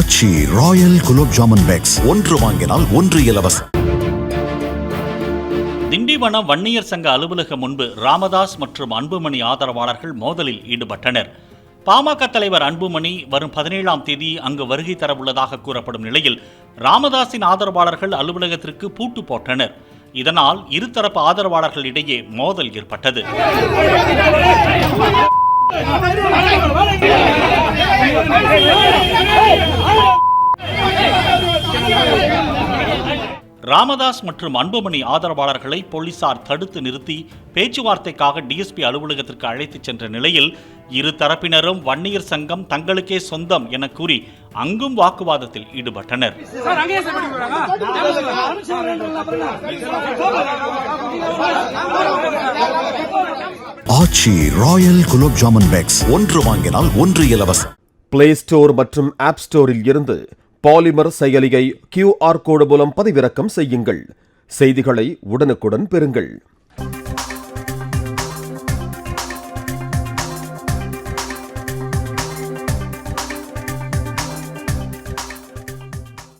ஆச்சி Royal gulab jamun packs, ஒன்று வாங்கினால் ஒன்று இலவசம். திண்டிவனம் வன்னியர் சங்க அலுவலகம் முன்பு ராமதாஸ் மற்றும் அன்புமணி ஆதரவாளர்கள் மோதலில் ஈடுபட்டனர். பாமக தலைவர் அன்புமணி வரும் 17ஆம் தேதி அங்கு வருகை தரவுள்ளதாக கூறப்படும் நிலையில் ராமதாஸின் ஆதரவாளர்கள் அலுவலகத்திற்கு பூட்டு போட்டனர். இதனால் இருதரப்பு ஆதரவாளர்களிடையே மோதல் ஏற்பட்டது. ராமதாஸ் மற்றும் அன்புமணி ஆதரவாளர்களை போலீசார் தடுத்து நிறுத்தி பேச்சுவார்த்தைக்காக டிஎஸ்பி அலுவலகத்திற்கு அழைத்துச் சென்ற நிலையில் இரு தரப்பினரும் வன்னியர் சங்கம் தங்களுக்கே சொந்தம் என கூறி அங்கும் வாக்குவாதத்தில் ஈடுபட்டனர். ஆச்சி ராயல் குலோப் ஜாமுன் பேக்ஸ், ஒன்று வாங்கினால் ஒன்று இலவசம். பிளே ஸ்டோர் மற்றும் ஆப் ஸ்டோரில் இருந்து பாலிமர் செயலியை QR கோடு மூலம் பதிவிறக்கம் செய்யுங்கள். செய்திகளை உடனுக்குடன் பெறுங்கள்.